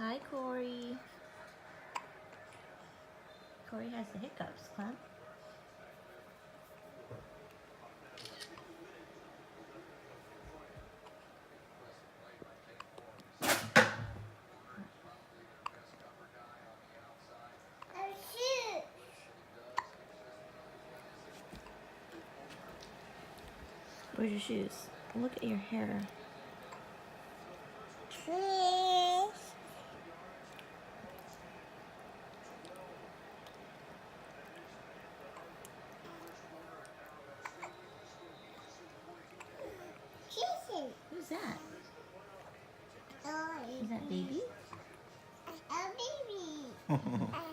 Hi, Corey. Corey has the hiccups, Clem. Where's your shoes? Look at your hair. Who's that? Is that baby? A baby.